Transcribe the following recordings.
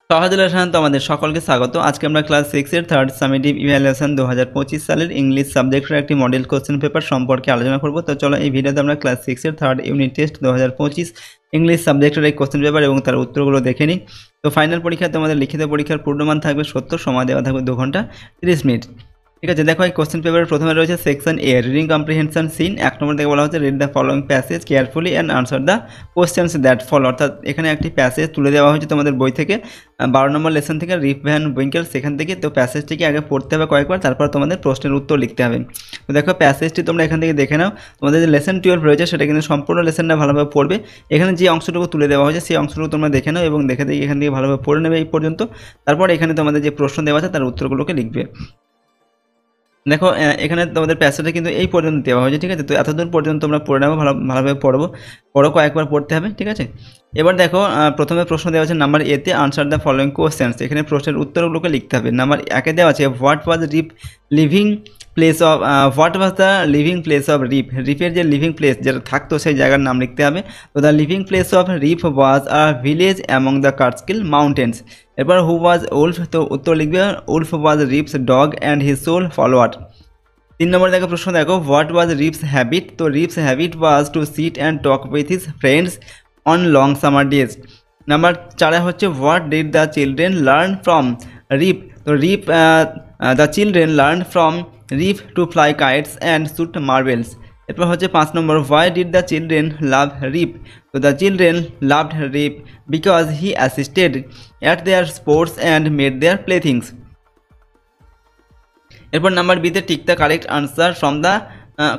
সহজ তো আমাদের সকলকে স্বাগত। আজকে আমরা ক্লাস 6 এর থার্ড সামেটিভ ইভ্যালুয়েশন 2025 সালের ইংলিশ সাবজেক্টের একটি মডেল কোশ্চেন পেপার সম্পর্কে আলোচনা করব। তো চলো এই ভিডিওতে আমরা ক্লাস 6 এর থার্ড ইউনিট টেস্ট 2025 ইংলিশ সাবজেক্টের এই কোশ্চেন পেপার এবং তার উত্তরগুলো দেখে নিই। তো ফাইনাল পরীক্ষায় তোমাদের লিখিত পরীক্ষার পূর্ণমান থাকবে 70, সময় দেওয়া থাকবে 2 ঘন্টা 30 মিনিট। ঠিক আছে, দেখো এই কোশ্চেন পেপারের প্রথমে রয়েছে সেকশন এ, রিডিং কম্প্রিহেনশন সিন। 1 নম্বর থেকে বলা হচ্ছে read the following passage carefully and answer the questions that follow. অর্থাৎ এখানে একটি প্যাসেজ তুলে দেওয়া হয়েছে তোমাদের বই থেকে, 12 নম্বর লেসন থেকে, রিপ ভ্যান উইঙ্কেল, সেখান থেকে। তো প্যাসেজটিকে আগে পড়তে হবে কয়েকবার, তারপর তোমাদের প্রশ্নের উত্তর লিখতে হবে। তো দেখো প্যাসেজটি তোমরা এখান থেকে দেখে নাও। তোমাদের যে লেসন 12 রয়েছে সেটা কিন্তু সম্পূর্ণ লেসনটা ভালোভাবে পড়বে। এখানে যে অংশটুকু তুলে দেওয়া হয়েছে সেই অংশটুকু তোমরা দেখে নাও এবং দেখে এখান থেকে ভালোভাবে পড়ে নেবে এই পর্যন্ত। তারপর এখানে তোমাদের যে প্রশ্ন দেওয়া আছে তার উত্তরগুলোকে লিখবে। দেখো এখানে তোমাদের প্যাসেজটা কিন্তু এই পর্যন্ত দেওয়া হয়েছে, ঠিক আছে। তো এতদূর পর্যন্ত তোমরা পড়ে নেবো, ভালোভাবে পড়ো কয়েকবার পড়তে হবে, ঠিক আছে। এবার দেখো প্রথমে প্রশ্ন দেওয়া আছে নাম্বার এতে, আনসার দ্য ফলোইং কোশ্চেন্স। এখানে প্রশ্নের উত্তরগুলোকে লিখতে হবে। নাম্বার 1-এ দেওয়া আছে what was Rip living place of, what was the living place of Rip. রিপের যে লিভিং প্লেস যেটা থাকতো সেই জায়গার নাম লিখতে হবে। তো the living place of Rip was a village among the Catskill mountains. এরপর হু ওয়াজ উলফ, তো উত্তর লিখবে Wolf was Rip's dog and his sole follower. 3 number দেখো প্রশ্ন দেখো হোয়াট ওয়াজ রিপস হ্যাবিট। তো Rip's habit was to sit and talk with his friends on long summer days. Number 4-এ হচ্ছে what did the children learn from Rip. তো Rip the children learn from Rip to fly kites and shoot marbles. এরপর হচ্ছে 5 number why did the children love Rip. তো the children loved Rip because he assisted at their sports and made their playthings. এরপর number বিতে tick the correct answer from the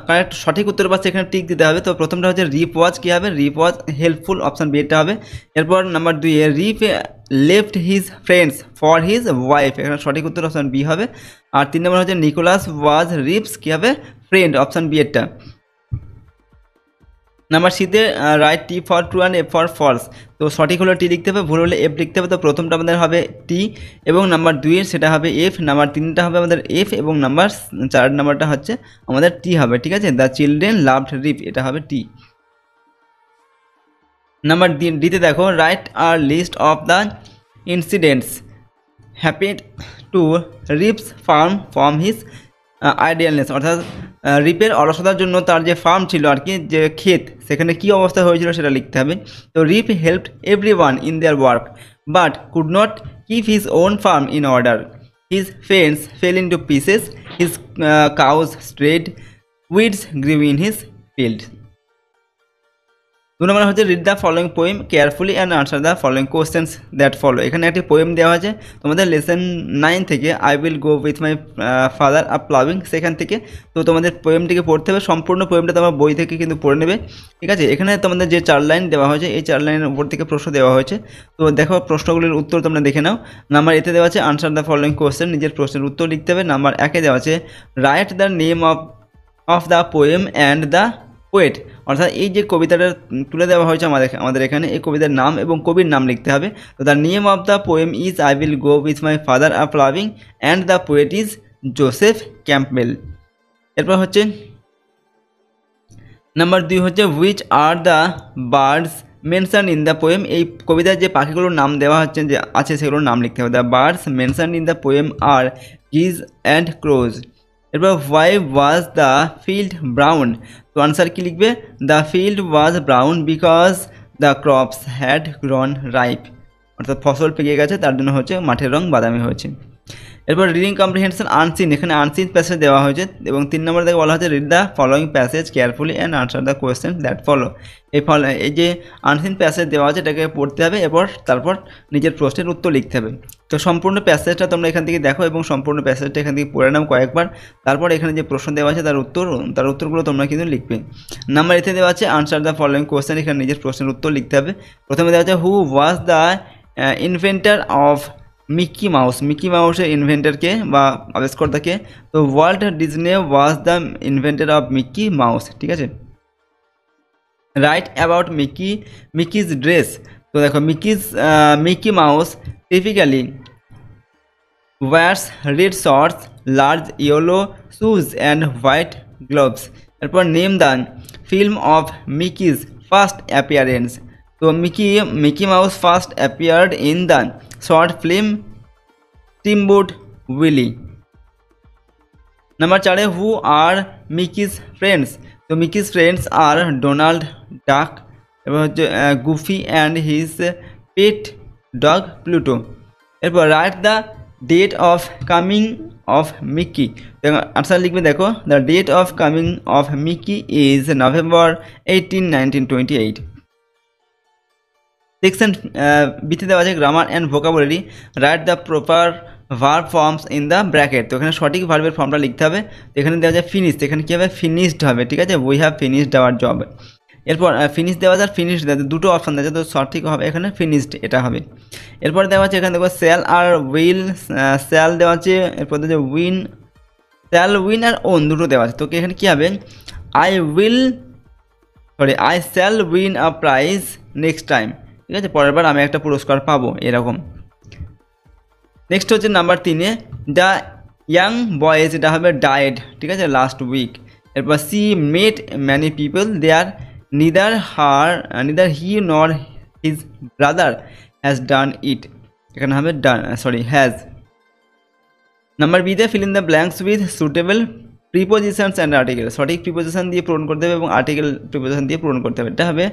correct, সঠিক উত্তর পাচ্ছে এখানে tick দিতে হবে। তো প্রথমটা হচ্ছে রিপ ওয়াজ, কী হবে, Rip was helpful, option B এটা হবে। এরপর নাম্বার 2-এ Rip left his friends for his wife, এখানে সঠিক উত্তর অপশান বি হবে। আর 3 নম্বর হচ্ছে নিকোলাস ওয়াজ রিপস, কী হবে, ফ্রেন্ড, অপশান বি এটা। নাম্বার সিতে right T for true and F for false. তো সঠিক হলে টি লিখতে হবে, ভুল হলে এফ লিখতে হবে। তো প্রথমটা আমাদের হবে টি এবং নাম্বার 2-এর সেটা হবে এফ, নাম্বার 3টা হবে আমাদের এফ এবং নাম্বার 4 নাম্বারটা হচ্ছে আমাদের টি হবে, ঠিক আছে। দ্য চিলড্রেন লাভড রিপ, এটা হবে টি। নাম্বার ডিতে দেখো রাইট আর list of the incidents happened to Rip's farm from his idleness. অর্থাৎ রিপের অলসতার জন্য তার যে ফার্ম ছিল আর কি, যে ক্ষেত, সেখানে কী অবস্থা হয়েছিল সেটা লিখতে হবে। তো Rip helped every one in their work but could not keep his own farm in order. His fence fell into pieces, his cows strayed, weeds grew in his field. 2 number হচ্ছে read the following poem carefully and answer the following questions that follow. এখানে একটি poem দেওয়া আছে তোমাদের lesson 9 থেকে, I will go with my father up ploughing, সেখান থেকে। তো তোমাদের পোয়েমটিকে পড়তে হবে, সম্পূর্ণ পোয়েমটা তোমার বই থেকে কিন্তু পড়ে নেবে, ঠিক আছে। এখানে তোমাদের যে 4 লাইন দেওয়া হয়েছে এই 4 লাইনের উপর থেকে প্রশ্ন দেওয়া হয়েছে। তো দেখো প্রশ্নগুলির উত্তর তোমরা দেখে নাও। নাম্বার এতে দেওয়া আছে আনসার দ্য ফলোইং কোশ্চেন, নিজের প্রশ্নের উত্তর লিখতে হবে। নাম্বার 1-এ দেওয়া আছে write the name of the poem and the poet. অর্থাৎ এই যে কবিতাটা তুলে দেওয়া হয়েছে আমাদের এখানে, এই কবিতার নাম এবং কবির নাম লিখতে হবে। তো the name of the poem is I will go with my father up ploughing and the poet is Joseph Campbell. এরপর হচ্ছে নাম্বার 2 হচ্ছে which are the birds mention in the poem. এই কবিতার যে পাখিগুলোর নাম দেওয়া হচ্ছে যে আছে সেগুলোর নাম লিখতে হবে। The birds mention in the poem are geese and crows. এরপর why was the field brown. তো আনসার কী লিখবে, the field was brown because the crops had grown ripe. অর্থাৎ ফসল পেকে গেছে, তার জন্য হচ্ছে মাঠের রং বাদামি হয়েছে। এরপর রিডিং কম্প্রিহেনশন আনসিন, এখানে আনসিন প্যাসেজ দেওয়া হয়েছে এবং 3 নম্বর থেকে বলা হচ্ছে read the following passage carefully and answer the question that follow. এই যে আনসিন প্যাসেজ দেওয়া আছে এটাকে পড়তে হবে, তারপর নিজের প্রশ্নের উত্তর লিখতে হবে। তো সম্পূর্ণ প্যাসেজটা তোমরা এখান থেকে দেখো এবং সম্পূর্ণ প্যাসেজটা এখান থেকে পড়ে নাও কয়েকবার। তারপর এখানে যে প্রশ্ন দেওয়া আছে তার উত্তরগুলো তোমরা কিন্তু লিখবে। নাম্বার এতে দেওয়া আছে আনসার দ্য ফলোয়িং কোয়েশ্চেন, এখানে নিজের প্রশ্নের উত্তর লিখতে হবে। প্রথমে দেওয়া আছে who was the inventor of Mickey Mouse. Mickey মাউসের ইনভেন্টরকে বা আবিষ্কর্তাকে। তো Walt Disney was the inventor of Mickey Mouse, ঠিক আছে। Write about Mickey's dress. তো দেখো Mickey Mouse typically wears red shorts, large yellow shoes and white gloves. এরপর name the film of Mickey's first appearance. তো Mickey Mouse first appeared in the short film Steamboat Willie. Number 4 who are Mickey's friends. তো Mickey's friends are Donald Duck এবং হচ্ছে Goofy and his pet dog Pluto. এরপর write the date of coming of Mickey. Answer লিখবে দেখো, the date of coming of Mickey is November 18, 1928। Section বিতে দেওয়া আছে grammar and vocabulary. Write the proper verb forms in the bracket. তো এখানে সঠিক ভার্বের ফর্মটা লিখতে হবে। তো এখানে দেওয়া যায় ফিনিশ, এখানে কী হবে ফিনিশড হবে, ঠিক আছে, we have finished hour job. এরপর ফিনিশ দেওয়া যায়, ফিনিশড দেওয়া যায়, দুটো অপশান দেওয়া যায়, তো সঠিক হবে এখানে ফিনিশড, এটা হবে। এরপর দেওয়া আছে এখানে দেখো স্যাল আর উইল, স্যাল দেওয়া আছে, এরপর দেওয়া আছে উইন, স্যাল উইন আর ওন দুটো দেওয়া আছে। তো এখানে কী হবে I shall win a prize next time, ঠিক আছে, পরের বার আমি একটা পুরস্কার পাবো, এরকম। নেক্সট হচ্ছে নাম্বার 3 দ্য ইয়াং বয়েজ, এটা হবে ডায়েড, ঠিক আছে, লাস্ট উইক। এরপর she met many people there neither he nor his brother has done it, এখানে হবে হ্যাজ। নাম্বার বিতে fill in the blanks with suitable prepositions and article. সঠিক preposition দিয়ে পূরণ করতে হবে এবং আর্টিকেল প্রিপোজিশন দিয়ে পূরণ করতে হবে। এটা হবে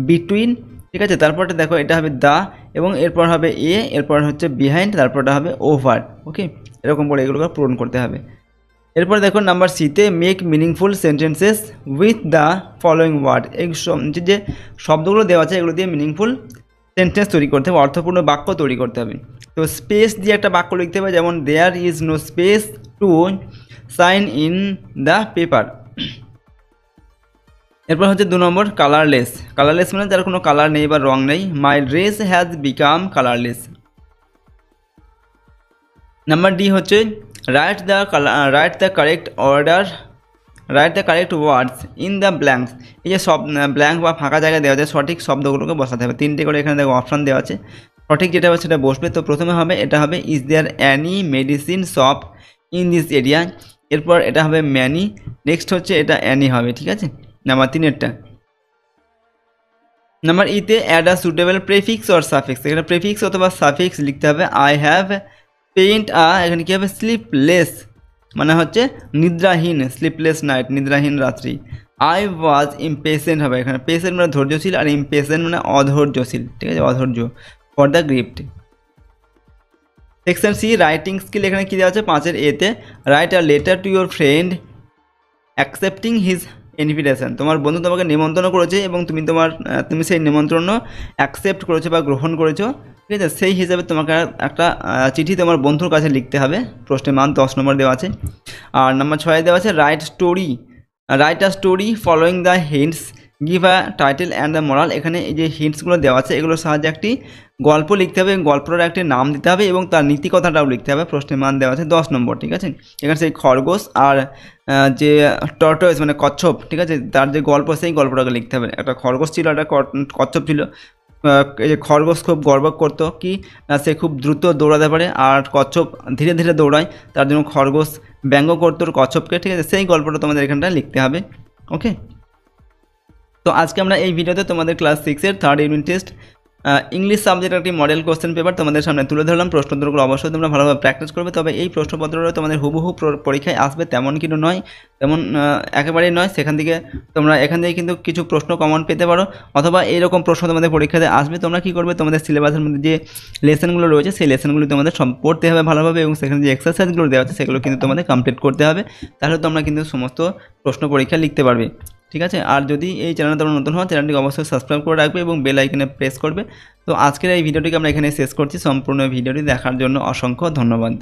বিটুইন, ঠিক আছে, তারপরটা দেখো এটা হবে দ্য, এবং এরপর হবে এ, এরপর হচ্ছে বিহাইন্ড, তারপরটা হবে ওভার। ওকে, এরকম করে এগুলোকে পূরণ করতে হবে। এরপর দেখো নাম্বার সিতে make meaningful sentences with the following word. এই যে শব্দগুলো দেওয়া আছে এগুলো দিয়ে মিনিংফুল সেন্টেন্স তৈরি করতে হবে, অর্থপূর্ণ বাক্য তৈরি করতে হবে। তো স্পেস দিয়ে একটা বাক্য লিখতে হবে, যেমন there is no space to sign in the paper. এরপর হচ্ছে 2 নম্বর কালারলেস। কালারলেস মানে যার কোনো কালার নেই বা রং নেই। My dress has become colourless. Number D হচ্ছে write the correct words in the blanks. এই যে সব ব্ল্যাঙ্ক বা ফাঁকা জায়গায় দেওয়া আছে সঠিক শব্দগুলোকে বসাতে হবে। 3টে করে এখানে দেখো অপশান দেওয়া আছে, সঠিক যেটা হবে সেটা বসবে। তো প্রথমে হবে এটা হবে is there any medicine shop in this area. এরপর এটা হবে ম্যানি, নেক্সট হচ্ছে এটা অ্যানি হবে, ঠিক আছে, নাম্বার 3-এরটা। নাম্বার ইতে add a suitable prefix or suffix. এখানে প্রেফিক্স অথবা সাফিক্স লিখতে হবে। আই হ্যাভ পেইন্ট এখানে কী হবে স্লিপলেস মানে হচ্ছে নিদ্রাহীন, স্লিপলেস নাইট নিদ্রাহীন রাত্রি। আই ওয়াজ ইমপেশেন্ট হবে, এখানে পেশেন্ট মানে ধৈর্যশীল আর ইমপেশেন্ট মানে অধৈর্যশীল, ঠিক আছে, অধৈর্য for the gift. Section C writing skill. এখানে কী দেওয়া আছে 5-এর এতে write a letter to your friend accepting his invitation. তোমার বন্ধু তোমাকে নিমন্ত্রণ করেছে এবং তুমি সেই নিমন্ত্রণ অ্যাকসেপ্ট করেছো বা গ্রহণ করেছো, ঠিক আছে, সেই হিসাবে তোমাকে একটা চিঠি তোমার বন্ধুর কাছে লিখতে হবে। প্রশ্নের মান 10 নম্বর দেওয়া আছে। আর নাম্বার 6 দেওয়া আছে write a story following the hints, give a title and the moral. এখানে এই যে হিন্টসগুলো দেওয়া আছে এগুলোর সাহায্যে একটি গল্প লিখতে হবে, গল্পটার একটি নাম দিতে হবে এবং তার নীতি কথাটাও লিখতে হবে। প্রশ্নের মান দেওয়া আছে 10 নম্বর, ঠিক আছে। এখানে সেই খরগোশ আর যে টর্টয়েস মানে কচ্ছপ, ঠিক আছে, তার যে গল্প সেই গল্পটাকে লিখতে হবে। একটা খরগোশ ছিল, একটা কচ্ছপ ছিল। এই যে খরগোশ খুব গর্ব করতো কি সে খুব দ্রুত দৌড়াতে পারে, আর কচ্ছপ ধীরে ধীরে দৌড়ায়, তার জন্য খরগোশ ব্যঙ্গ করতো কচ্ছপকে, ঠিক আছে, সেই গল্পটা তোমাদের এখানটা লিখতে হবে। ওকে, তো আজকে আমরা এই ভিডিওতে তোমাদের ক্লাস 6-এর 3rd unit test English subject একটি মডেল কোশ্চেন পেপার তোমাদের সামনে তুলে ধরলাম। প্রশ্নোত্তরগুলো অবশ্যই তোমরা ভালোভাবে প্র্যাকটিস করবে। তবে এই প্রশ্নপত্রগুলো তোমাদের হুবহু পরীক্ষায় আসবে তেমন কিন্তু নয়, তেমন একেবারেই নয়। এখান থেকে কিন্তু কিছু প্রশ্ন কমন পেতে পারো, অথবা এইরকম প্রশ্ন তোমাদের পরীক্ষাতে আসবে। তোমরা কী করবে, তোমাদের সিলেবাসের মধ্যে যে লেসনগুলো রয়েছে সেই লেসনগুলি তোমাদের পড়তে হবে ভালোভাবে, এবং সেখানে যে এক্সারসাইজগুলো দেওয়া আছে সেগুলো কিন্তু তোমাদের কমপ্লিট করতে হবে। তাহলে তোমরা কিন্তু সমস্ত প্রশ্ন পরীক্ষা লিখতে পারবে, ঠিক আছে। আর যদি এই চ্যানেলে তোমরা নতুন হও, চ্যানেলটিকে অবশ্যই সাবস্ক্রাইব করে রাখবে এবং বেল আইকনে প্রেস করবে। তো আজকের এই ভিডিওটিকে আমরা এখানে শেষ করছি। সম্পূর্ণ ভিডিওটি দেখার জন্য অসংখ্য ধন্যবাদ।